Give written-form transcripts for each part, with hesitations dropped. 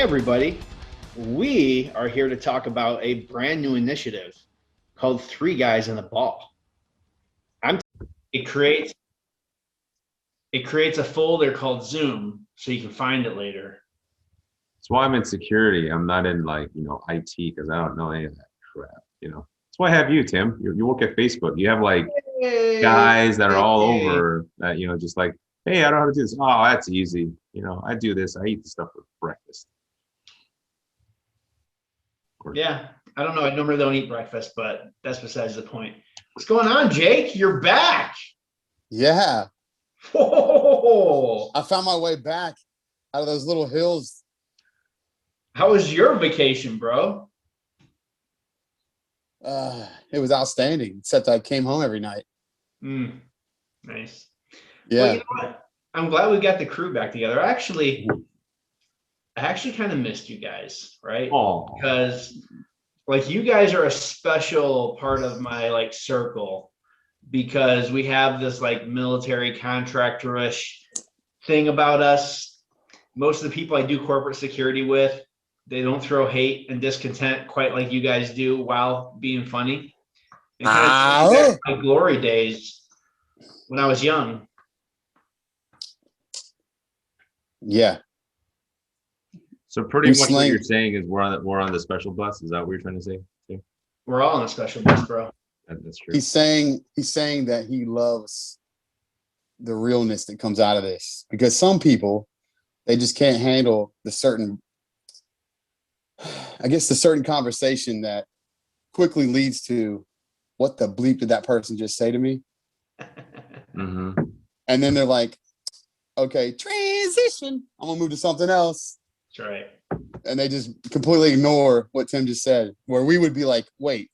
everybody. We are here to talk about a brand new initiative called Three Guys and a Ball. It creates a folder called Zoom so you can find it later. That's why I'm in security. I'm not in IT because I don't know any of that crap. That's why I have you, Tim. You work at Facebook. You have guys that are all over that, just like, hey, I don't know how to do this. Oh, that's easy. I do this. I eat the stuff for breakfast. Yeah, I don't know. I normally don't eat breakfast, but that's besides the point. What's going on, Jake? You're back. Yeah. Oh, I found my way back out of those little hills. how was your vacation, bro? It was outstanding, except I came home every night. Nice. Yeah. Well, you know what? I'm glad we got the crew back together. I actually kind of missed you guys, right? Oh. Because you guys are a special part of my circle, because we have this military contractor-ish thing about us. Most of the people I do corporate security with, they don't throw hate and discontent quite like you guys do while being funny. And kind of my glory days when I was young. Yeah. So pretty much what you're saying is we're on the special bus. Is that what you're trying to say? Yeah. We're all on a special bus, bro. That's true. He's saying that he loves the realness that comes out of this, because some people, they just can't handle the certain conversation that quickly leads to, what the bleep did that person just say to me? Mm-hmm. And then they're like, okay, transition. I'm gonna move to something else. That's right. And they just completely ignore what Tim just said, where we would be like, wait,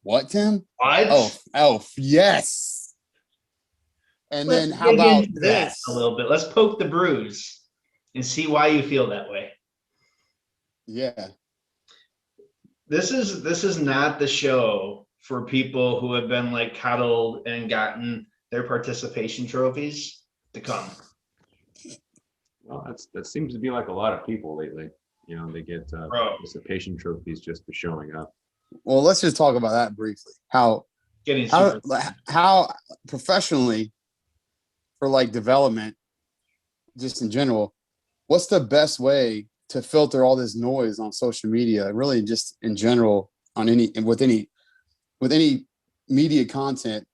what, Tim? What? Oh, yes. And Let's then how about this a little bit? Let's poke the bruise and see why you feel that way. Yeah. This is not the show for people who have been coddled and gotten their participation trophies to come. Well, that seems to be like a lot of people lately. They get participation trophies just for showing up. Well, let's just talk about that briefly. How professionally, for development, just in general, what's the best way to filter all this noise on social media, really just in general, with any media content?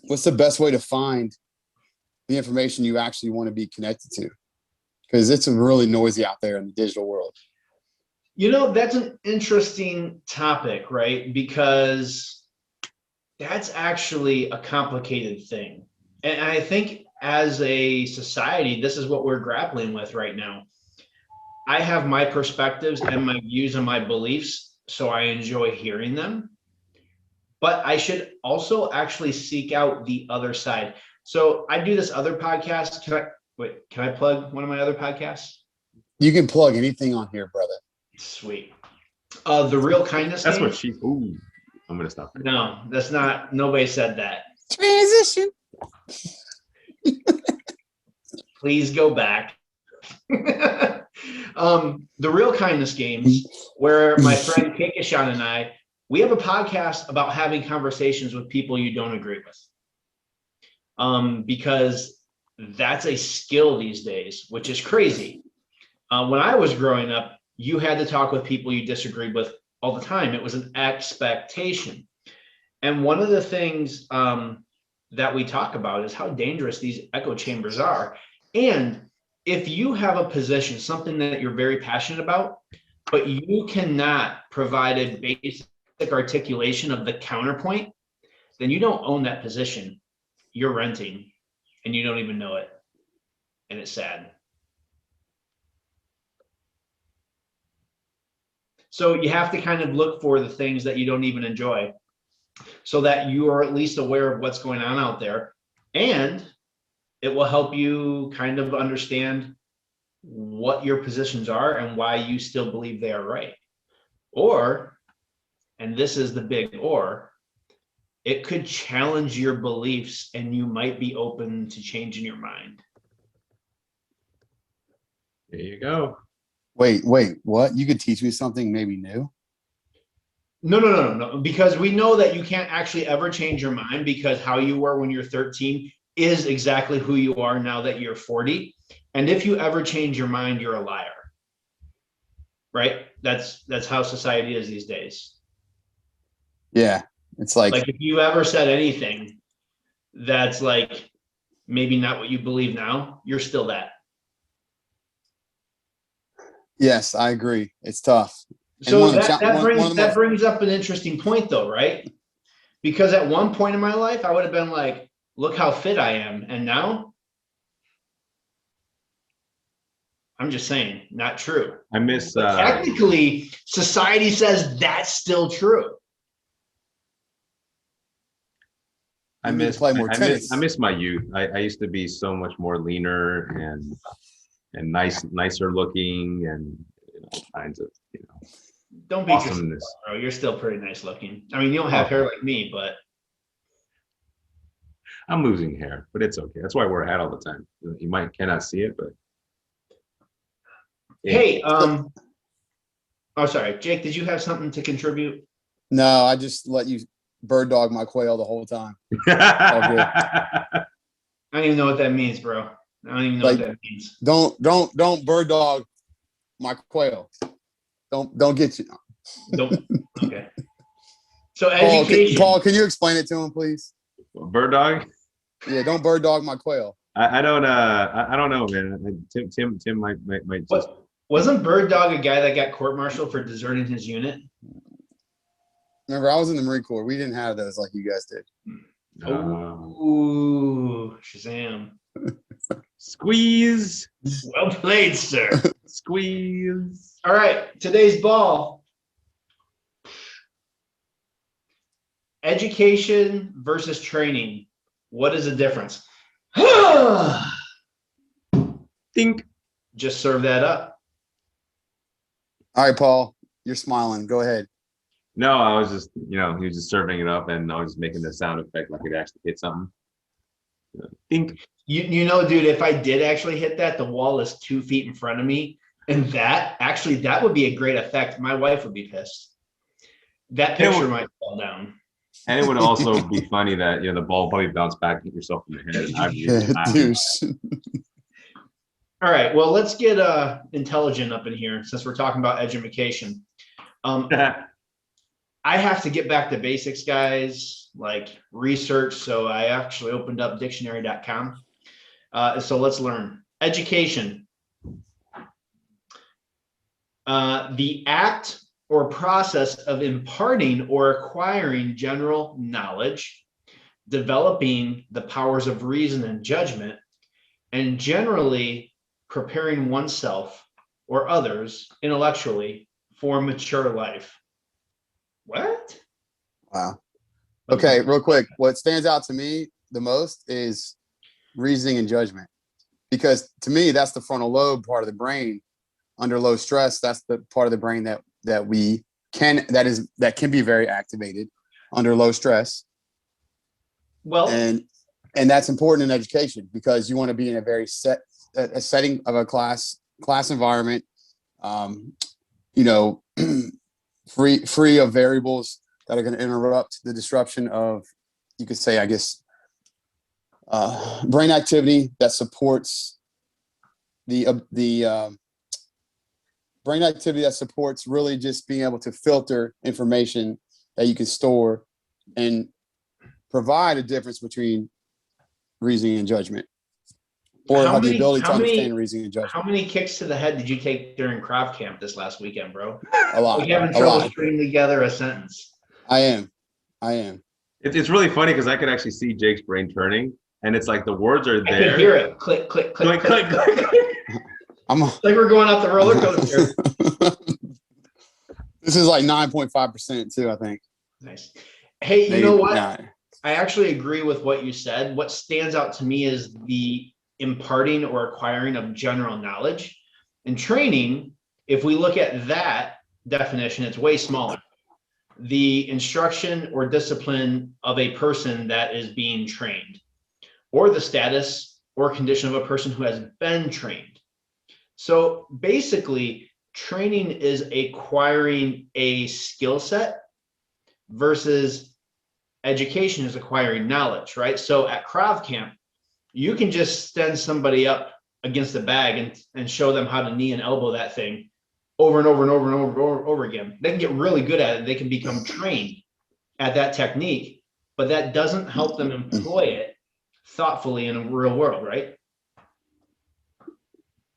What's the best way to find the information you actually want to be connected to? Because it's really noisy out there in the digital world. That's an interesting topic, right? Because that's actually a complicated thing. And I think as a society, this is what we're grappling with right now. I have my perspectives and my views and my beliefs, so I enjoy hearing them. But I should also actually seek out the other side. So I do this other podcast. Can I plug one of my other podcasts? You can plug anything on here, brother. Sweet. The Real Kindness That's Game. what she. Ooh, I'm gonna stop. No, that's not. Nobody said that. Transition. Please go back. The Real Kindness Games, where my friend Kekishan and I, we have a podcast about having conversations with people you don't agree with. Because that's a skill these days, which is crazy. When I was growing up, you had to talk with people you disagreed with all the time. It was an expectation. And one of the things that we talk about is how dangerous these echo chambers are. And if you have a position, something that you're very passionate about, but you cannot provide a basic articulation of the counterpoint, then you don't own that position. You're renting and you don't even know it. And it's sad. So you have to kind of look for the things that you don't even enjoy, so that you are at least aware of what's going on out there. And it will help you kind of understand what your positions are and why you still believe they are right. Or, and this is the big or, it could challenge your beliefs and you might be open to changing your mind. There you go. Wait, what? You could teach me something maybe new? No. Because we know that you can't actually ever change your mind because how you were when you're 13 is exactly who you are now that you're 40. And if you ever change your mind, you're a liar. Right? That's how society is these days. Yeah. It's like, Like if you ever said anything that's like maybe not what you believe now, you're still that. yes, I agree. It's tough. And So one of the cha- that one of the most, brings up an interesting point though, right? Because at one point in my life, I would have been like, look how fit I am. And now I'm just saying, not true. I miss But technically, society says that's still true. I you need to miss play more tennis. I miss my youth. I used to be so much more leaner and nicer looking and kinds of Don't beat yourself awesomeness. up, bro. You're still pretty nice looking. I mean, you don't have Oh, hair like me, but I'm losing hair, but it's okay. That's why I wear a hat all the time. You cannot see it, but yeah. hey, oh sorry, Jake, did you have something to contribute? No, I just let you bird dog my quail the whole time. I don't even know what that means, bro. I don't even know Like, what that means. Don't bird dog my quail. Don't get you. Don't. Okay. So Paul, education. Paul, can you explain it to him, please? Bird dog. Yeah, don't bird dog my quail. I don't know, man. Tim might just. What wasn't Bird Dog a guy that got court-martialed for deserting his unit? Remember, I was in the Marine Corps. We didn't have those like you guys did. Ooh, Shazam. Squeeze. Well played, sir. Squeeze. All right, today's ball. Education versus training. What is the difference? Think. Just serve that up. All right, Paul, you're smiling. Go ahead. No, I was just, he was just serving it up, and I was just making the sound effect like it actually hit something. Think. You know, dude, if I did actually hit that, the wall is 2 feet in front of me. And that would be a great effect. My wife would be pissed. That picture might fall down. And it would also be funny that, the ball probably bounced back and hit yourself in the head. And I'd be Yeah, douche. All right, well, let's get intelligent up in here since we're talking about education. I have to get back to basics, guys, like research. So I actually opened up dictionary.com. So let's learn. Education. The act or process of imparting or acquiring general knowledge, developing the powers of reason and judgment, and generally preparing oneself or others intellectually for mature life. What? Wow. Okay, real quick. What stands out to me the most is reasoning and judgment. Because to me, that's the frontal lobe part of the brain. Under low stress, that's the part of the brain that can be very activated under low stress. Well, and that's important in education because you want to be in a very a setting of a class environment, free of variables that are going to interrupt the disruption of, you could say, I guess, brain activity that supports the brain activity that supports really just being able to filter information that you can store and provide a difference between reasoning and judgment, or have the ability to understand reasoning and judgment. How many kicks to the head did you take during Krav Camp this last weekend, bro? A lot. Like having trouble stringing together a sentence. I am. It's really funny because I could actually see Jake's brain turning, and it's like the words are there. I can hear it. Click, click, click, click, click. Like we're going up the roller coaster. This is like 9.5% too, I think. Nice. Hey, you know what? Nah. I actually agree with what you said. What stands out to me is the imparting or acquiring of general knowledge. And training, if we look at that definition, it's way smaller. The instruction or discipline of a person that is being trained, or the status or condition of a person who has been trained. So basically, training is acquiring a skill set versus education is acquiring knowledge, right? So at Krav Camp, you can just stand somebody up against a bag and show them how to knee and elbow that thing over and over and over and over again. They can get really good at it. They can become trained at that technique, but that doesn't help them employ it thoughtfully in a real world, right?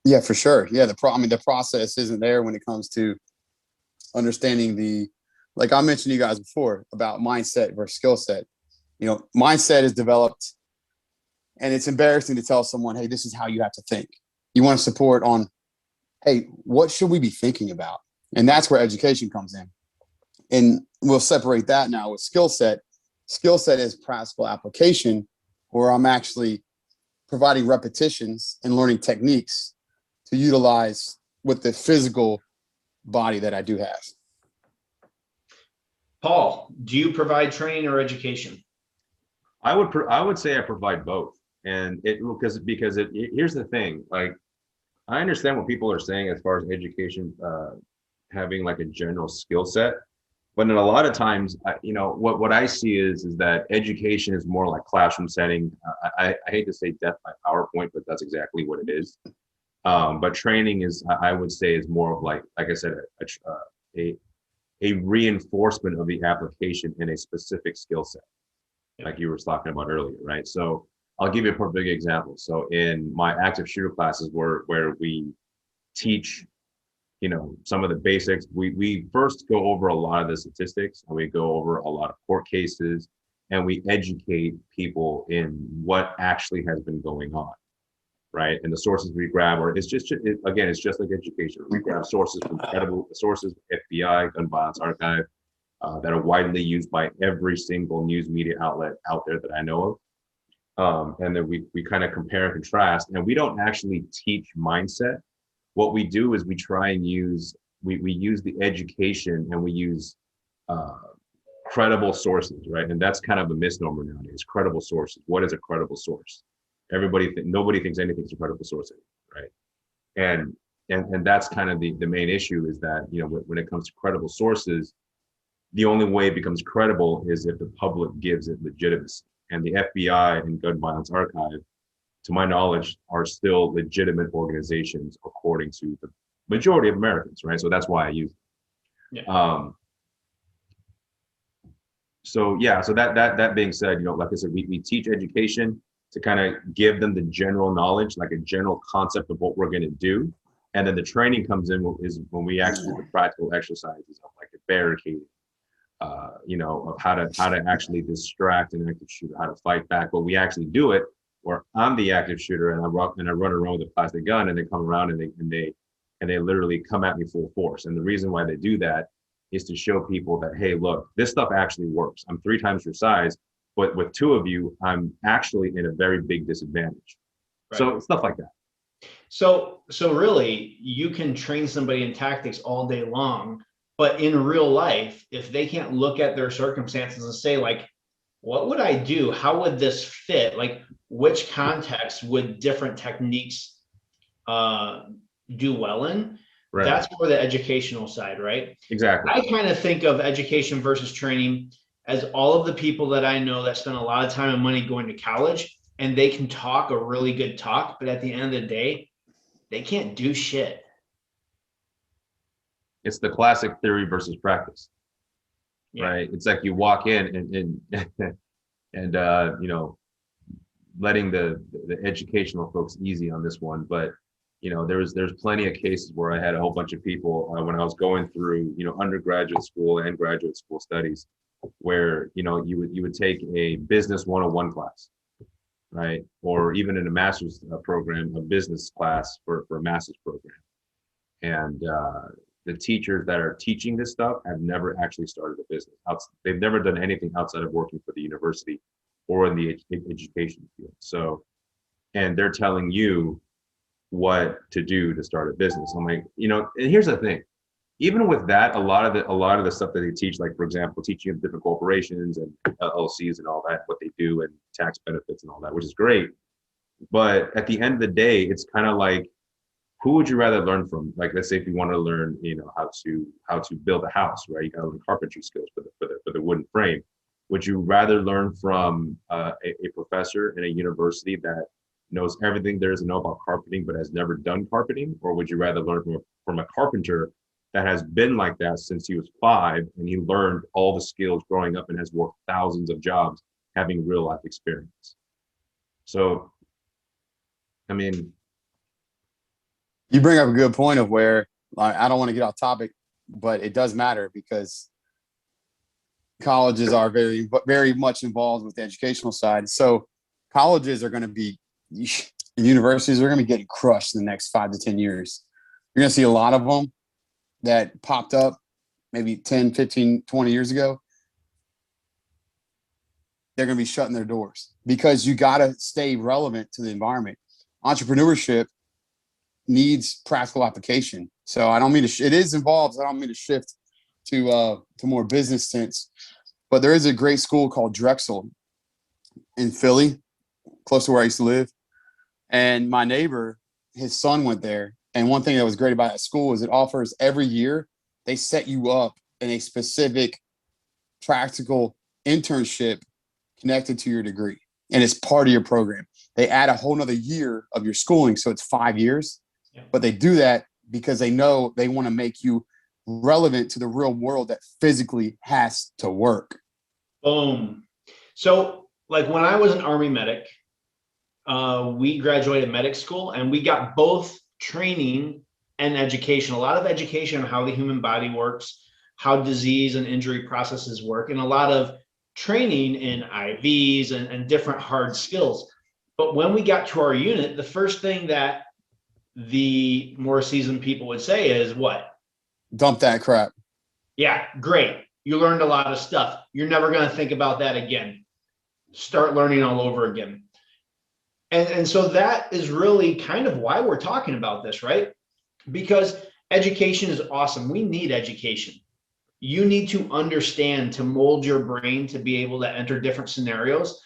Yeah, for sure. Yeah, the process isn't there when it comes to understanding like I mentioned to you guys before about mindset versus skill set. You know, mindset is developed, and it's embarrassing to tell someone, hey, this is how you have to think. You want to support on, hey, what should we be thinking about? And that's where education comes in. And we'll separate that now with skill set. Skill set is practical application, where I'm actually providing repetitions and learning techniques to utilize with the physical body that I do have. Paul, do you provide training or education? I would say I provide both. And here's the thing, like, I understand what people are saying as far as education, having like a general skill set, but in a lot of times, what I see is that education is more like classroom setting. I hate to say death by PowerPoint, but that's exactly what it is. But training is, I would say, is more of like I said, a reinforcement of the application in a specific skill set, like you were talking about earlier, right? So I'll give you a perfect example. So in my active shooter classes where we teach, some of the basics, we first go over a lot of the statistics, and we go over a lot of court cases, and we educate people in what actually has been going on, right? And the sources we grab it's just like education. We grab sources from credible sources, FBI, Gun Violence Archive, that are widely used by every single news media outlet out there that I know of. And then we kind of compare and contrast, and we don't actually teach mindset. What we do is we try and use the education, and we use credible sources, right? And that's kind of a misnomer nowadays. Credible sources. What is a credible source? Nobody thinks anything's a credible source, right? And that's kind of the main issue, is that when it comes to credible sources, the only way it becomes credible is if the public gives it legitimacy. And the FBI and Gun Violence Archive, to my knowledge, are still legitimate organizations according to the majority of Americans, right? So that's why I use them. Yeah. So that being said, like I said, we teach education to kind of give them the general knowledge, like a general concept of what we're going to do. And then the training comes in is when we actually do the practical exercises of like a barricade, of how to actually distract an active shooter, how to fight back. But we actually do it where I'm the active shooter, and I run around with a plastic gun, and they come around and they literally come at me full force. And the reason why they do that is to show people that, hey, look, this stuff actually works. I'm 3 times your size, but with 2 of you, I'm actually in a very big disadvantage. Right. So stuff like that. So really, you can train somebody in tactics all day long, but in real life, if they can't look at their circumstances and say, like, what would I do? How would this fit? Like, which context would different techniques do well in? Right. That's more the educational side, right? Exactly. I kind of think of education versus training as all of the people that I know that spend a lot of time and money going to college, and they can talk a really good talk, but at the end of the day, they can't do shit. It's the classic theory versus practice, right? It's like you walk in and letting the educational folks easy on this one, but there's plenty of cases where I had a whole bunch of people when I was going through undergraduate school and graduate school studies, where you would take a business 101 class, right? Or even in a master's program, a business class for a master's program, and the teachers that are teaching this stuff have never actually started a business. They've never done anything outside of working for the university or in the education field. So, and they're telling you what to do to start a business. I'm like, and here's the thing. Even with that, a lot of the stuff that they teach, like for example, teaching of different corporations and LLCs and all that, what they do and tax benefits and all that, which is great. But at the end of the day, it's kind of like who would you rather learn from? Like, let's say if you want to learn, how to build a house, right? You got to learn carpentry skills for the wooden frame. Would you rather learn from a professor in a university that knows everything there is to know about carpeting but has never done carpeting, or would you rather learn from a carpenter that has been like that since he was 5 and he learned all the skills growing up and has worked thousands of jobs, having real life experience? So, I mean, You bring up a good point of where I don't want to get off topic, but it does matter because colleges are very, very much involved with the educational side. So colleges are going to be, universities are going to be getting crushed in the next 5 to 10 years. You're going to see a lot of them that popped up maybe 10, 15, 20 years ago. They're going to be shutting their doors because you got to stay relevant to the environment. Entrepreneurship needs practical application. So I don't mean to, it is involved. I don't mean to shift to more business sense, but there is a great school called Drexel in Philly, close to where I used to live. And my neighbor, his son went there. And one thing that was great about that school is it offers every year, they set you up in a specific practical internship connected to your degree. And it's part of your program. They add a whole nother year of your schooling. So it's 5 years, but they do that because they know they want to make you relevant to the real world that physically has to work. Boom. So like when I was an Army medic, we graduated medic school and we got both training and education, a lot of education on how the human body works, how disease and injury processes work, and a lot of training in IVs and different hard skills. But when we got to our unit, the first thing that the more seasoned people would say is what? Dump that crap. Yeah, great. You learned a lot of stuff. You're never going to think about that again. Start learning all over again. And so that is really kind of why we're talking about this, right? Because education is awesome. We need education. You need to understand to mold your brain to be able to enter different scenarios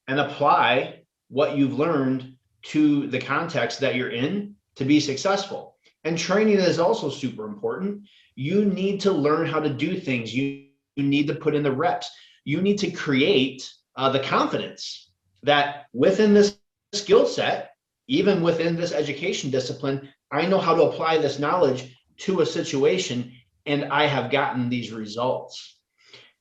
and apply what you've learned to the context that you're in to be successful. And training is also super important. You need to learn how to do things. You need to put in the reps. You need to create the confidence that within this skill set, even within this education discipline, I know how to apply this knowledge to a situation and I have gotten these results.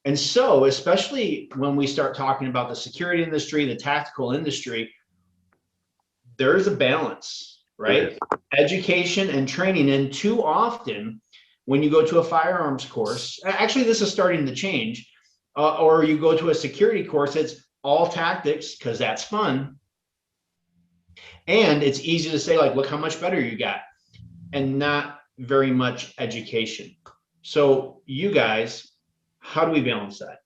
And so, especially when we start talking about the security industry, the tactical industry, there's a balance, right? Education and training. And too often, when you go to a firearms course, actually, this is starting to change, or you go to a security course, it's all tactics because that's fun. And it's easy to say, like, look how much better you got, and not very much education. So you guys, how do we balance that?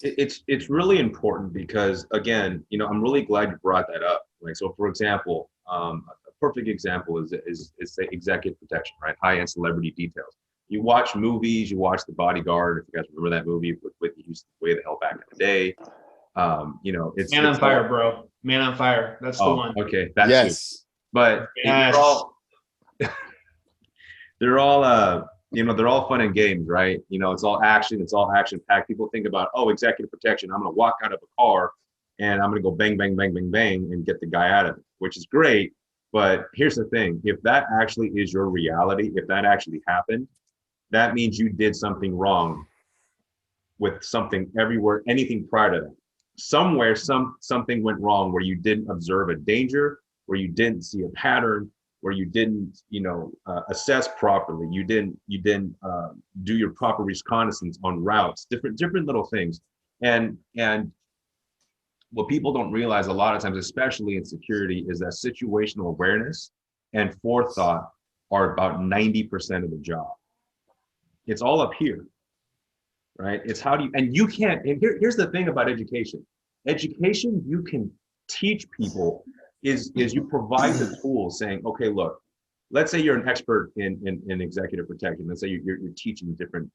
It's really important because, again, I'm really glad you brought that up. Like, so for example, a perfect example is say executive protection, right? High-end celebrity details. You watch movies, you watch The Bodyguard, if you guys remember that movie with Whitney Houston, way the hell back in the day. It's Man on Fire, bro. Man on Fire. That's the one. Okay, that's Yes. it. But Yes. they're all fun and games, right? It's all action packed. People think about, oh, executive protection, I'm gonna walk out of a car and I'm gonna go bang, bang, bang, bang, bang and get the guy out of it, which is great. But here's the thing, if that actually is your reality, if that actually happened, that means you did something wrong with something everywhere, anything prior to that. Somewhere, something went wrong where you didn't observe a danger, where you didn't see a pattern, where you didn't, assess properly. You didn't do your proper reconnaissance on routes, different little things. And what people don't realize a lot of times, especially in security, is that situational awareness and forethought are about 90% of the job. It's all up here, right? It's how do you, and you can't, and here's the thing about education. Education, you can teach people is you provide the tools saying, okay, look, let's say you're an expert in executive protection. Let's say you're teaching different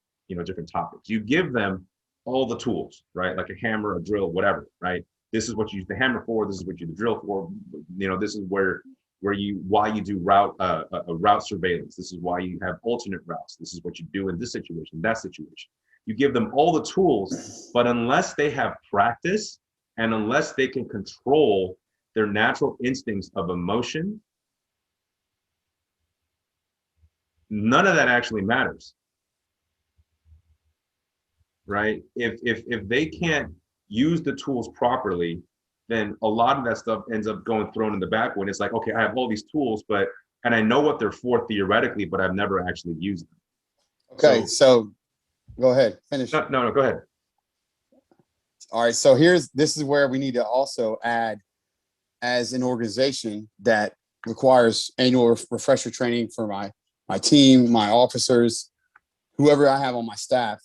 topics. You give them all the tools, right? Like a hammer, a drill, whatever, right? This is what you use the hammer for. This is what you use the drill for. This is where why you do route surveillance. This is why you have alternate routes. This is what you do in this situation, that situation. You give them all the tools, but unless they have practice and unless they can control their natural instincts of emotion, none of that actually matters, right? If they can't use the tools properly, then a lot of that stuff ends up going thrown in the back when it's like, okay, I have all these tools, and I know what they're for theoretically, but I've never actually used them. Okay, so go ahead, finish. No, go ahead. All right, so this is where we need to also add, as an organization that requires annual refresher training for my team, my officers, whoever I have on my staff.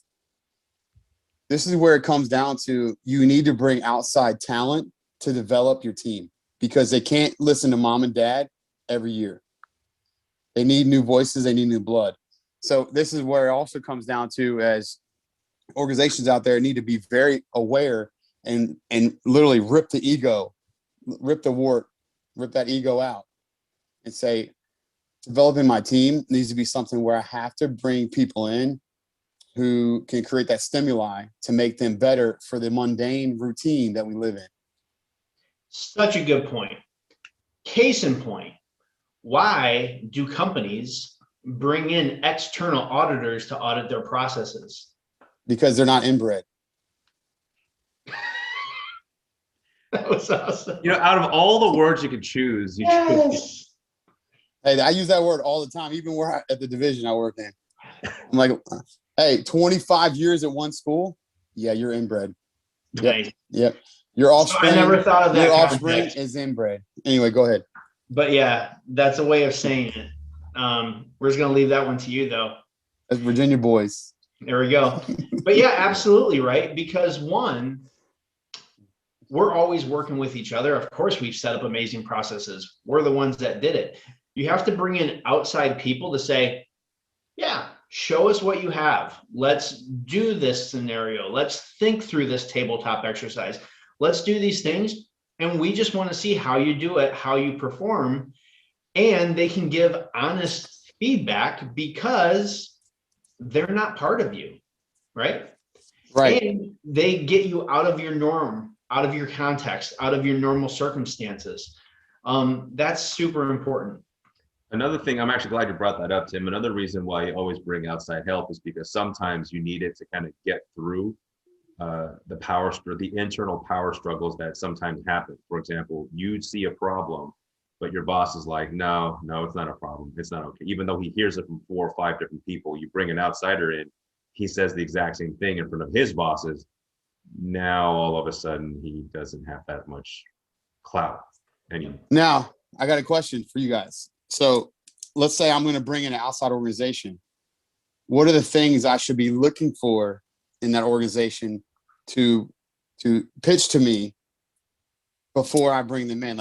This is where it comes down to, you need to bring outside talent to develop your team, because they can't listen to mom and dad every year. They need new voices, they need new blood. So this is where it also comes down to, as organizations out there need to be very aware and literally rip the ego, rip that ego out and say, developing my team needs to be something where I have to bring people in who can create that stimuli to make them better for the mundane routine that we live in. Such a good point. Case in point, why do companies bring in external auditors to audit their processes? Because they're not inbred. That was awesome. Out of all the words you could choose, you choose. Hey, I use that word all the time, even at the division I work in. I'm like, hey, 25 years at one school? Yeah, you're inbred. Nice. Yep. Your offspring. I never thought of that. Your offspring is inbred. Anyway, go ahead. But yeah, that's a way of saying it. We're just gonna leave that one to you, though. That's Virginia boys. There we go. But yeah, absolutely right. Because one, we're always working with each other. Of course, we've set up amazing processes. We're the ones that did it. You have to bring in outside people to say, yeah, show us what you have. Let's do this scenario. Let's think through this tabletop exercise. Let's do these things. And we just want to see how you do it, how you perform. And they can give honest feedback because they're not part of you, right? Right. And they get you out of your norm, out of your context, out of your normal circumstances. That's super important. Another thing, I'm actually glad you brought that up, Tim. Another reason why you always bring outside help is because sometimes you need it to kind of get through the internal power struggles that sometimes happen. For example, you see a problem, but your boss is like, no, it's not a problem. It's not okay. Even though he hears it from 4 or 5 different people, you bring an outsider in, he says the exact same thing in front of his bosses. Now, all of a sudden, he doesn't have that much clout anymore. Now, I got a question for you guys. So let's say I'm going to bring in an outside organization. What are the things I should be looking for in that organization to pitch to me before I bring them in?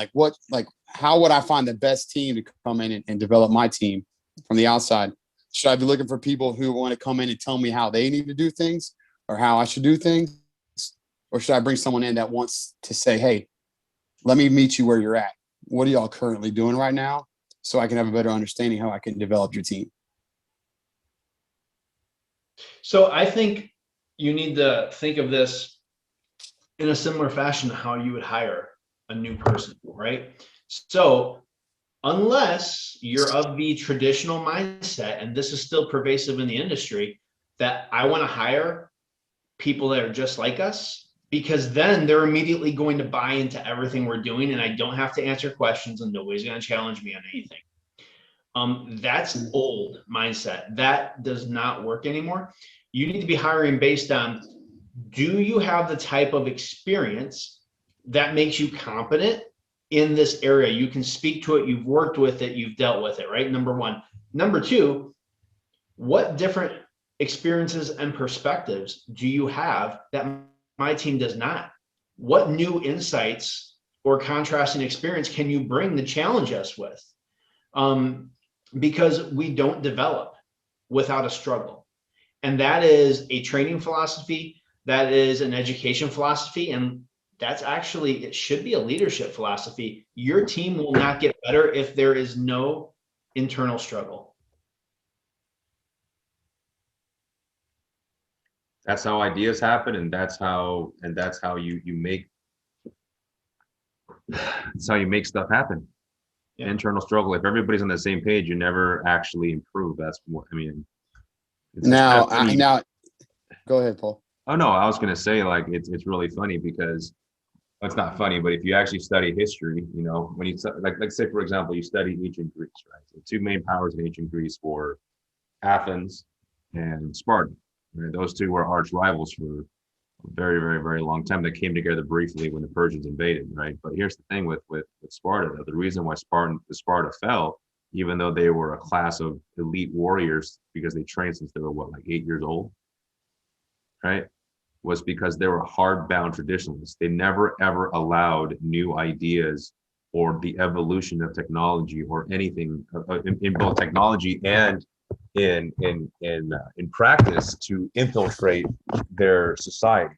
How would I find the best team to come in and develop my team from the outside? Should I be looking for people who want to come in and tell me how they need to do things or how I should do things? Or should I bring someone in that wants to say, hey, let me meet you where you're at. What are y'all currently doing right now? So I can have a better understanding how I can develop your team. So I think you need to think of this in a similar fashion to how you would hire a new person, right? So unless you're of the traditional mindset, and this is still pervasive in the industry, that I want to hire people that are just like us, because then they're immediately going to buy into everything we're doing and I don't have to answer questions and nobody's going to challenge me on anything. That's old mindset. That does not work anymore. You need to be hiring based on, do you have the type of experience that makes you competent in this area? You can speak to it, you've worked with it, you've dealt with it, right? Number one. Number two, what different experiences and perspectives do you have that my team does not? What new insights or contrasting experience can you bring to challenge us with? Because we don't develop without a struggle. And that is a training philosophy, that is an education philosophy, and that's actually, it should be a leadership philosophy. Your team will not get better if there is no internal struggle. That's how ideas happen, and that's how you make that's how you make stuff happen. Yeah. Internal struggle. If everybody's on the same page, you never actually improve. That's what I mean. Now, go ahead, Paul. Oh no, I was gonna say, like, it's really funny because, well, it's not funny, but if you actually study history, you know, when you like say for example, you study ancient Greece, right? So two main powers in ancient Greece were Athens and Sparta. Right? Those two were arch rivals for a very, very, very long time. They came together briefly when the Persians invaded, right? But here's the thing with Sparta, though. The reason why Sparta fell, even though they were a class of elite warriors because they trained since they were what, like 8 years old, right? Was because they were hardbound traditionalists. They never ever allowed new ideas or the evolution of technology or anything in both technology and in practice to infiltrate their society.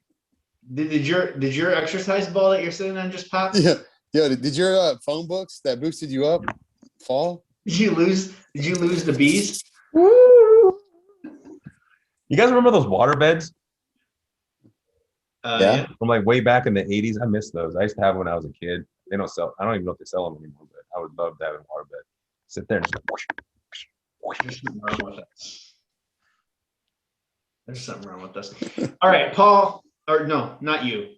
Did your exercise ball that you're sitting on just pop? Yeah. Did your phone books that boosted you up fall? Did you lose the bees? You guys remember those water beds? Yeah. From like way back in the 80s. I miss those. I used to have when I was a kid. They don't sell. I don't even know if they sell them anymore, but I would love to have a water bed. Sit there and just There's something wrong with it. There's something wrong with this. All right, Paul, or no, not you.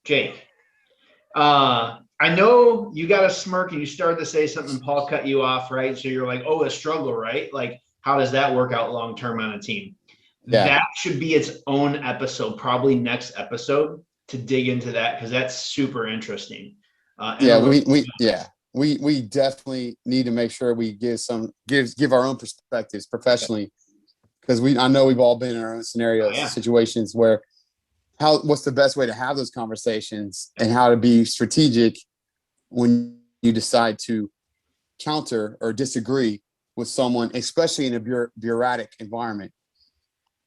Jake. I know you got a smirk and you started to say something, Paul cut you off, right? So you're like, oh, a struggle, right? Like, how does that work out long-term on a team? Yeah. That should be its own episode, probably next episode, to dig into that, because that's super interesting. We definitely need to make sure we give our own perspectives professionally, because I know we've all been in our own scenarios, situations where what's the best way to have those conversations and how to be strategic when you decide to counter or disagree with someone, especially in a bureaucratic environment.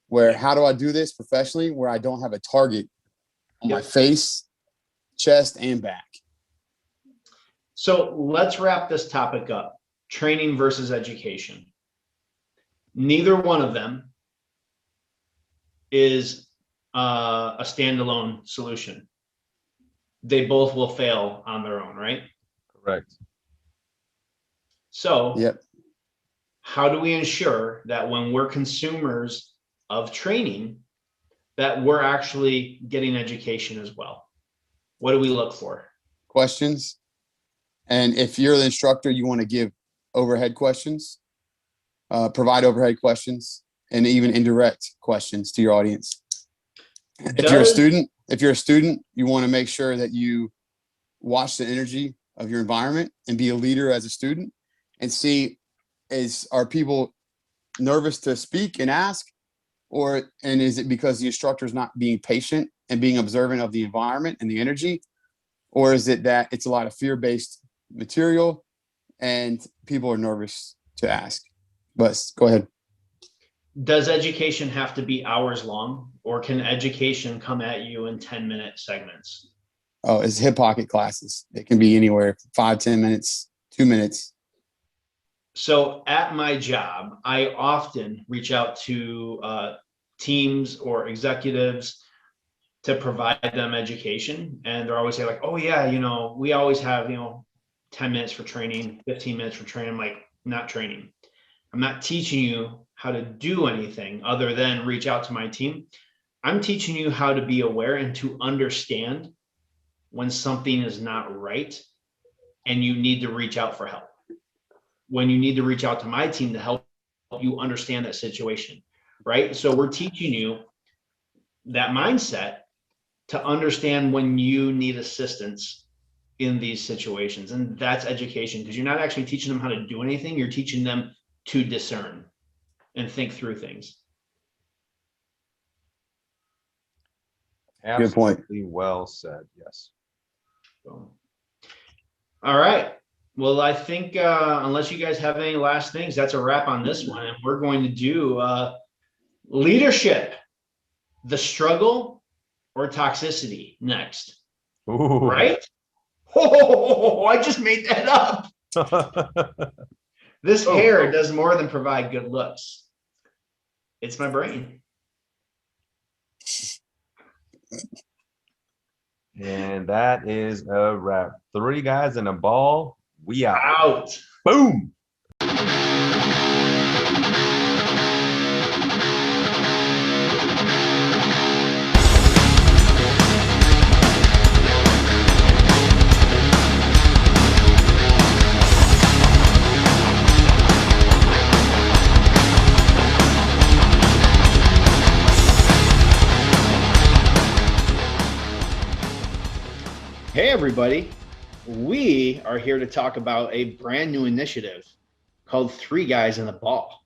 Where how do I do this professionally where I don't have a target on my face, chest, and back? So let's wrap this topic up. Training versus education. Neither one of them is a standalone solution. They both will fail on their own, right? correct. So Yep. how do we ensure that when we're consumers of training, that we're actually getting education as well? What do we look for? Questions. And if you're the instructor, you want to give overhead questions, provide overhead questions, and even indirect questions to your audience. If you're a student, you want to make sure that you watch the energy of your environment and be a leader as a student and see, are people nervous to speak and ask? And is it because the instructor is not being patient and being observant of the environment and the energy? Or is it that it's a lot of fear-based material and people are nervous to ask? But go ahead. Does education have to be hours long, or can education come at you in 10-minute segments? Oh, it's hip pocket classes. It can be anywhere, 5, 10 minutes, 2 minutes. So at my job, I often reach out to teams or executives to provide them education. And they're always saying like, oh yeah, we always have, 10 minutes for training, 15 minutes for training. I'm like, not training. I'm not teaching you how to do anything other than reach out to my team. I'm teaching you how to be aware and to understand when something is not right and you need to reach out for help. When you need to reach out to my team to help you understand that situation, right? So we're teaching you that mindset to understand when you need assistance in these situations. And that's education, because you're not actually teaching them how to do anything. You're teaching them to discern and think through things. Good point. Absolutely well said. Yes. So, all right. Well, I think unless you guys have any last things, that's a wrap on this one. And we're going to do leadership, the struggle or toxicity next. Ooh. right? Oh, I just made that up. This hair does more than provide good looks. It's my brain. And that is a wrap. 3 guys and a ball. We out. Out. Boom. Hey, everybody. We are here to talk about a brand new initiative called 3 Guys and a Ball.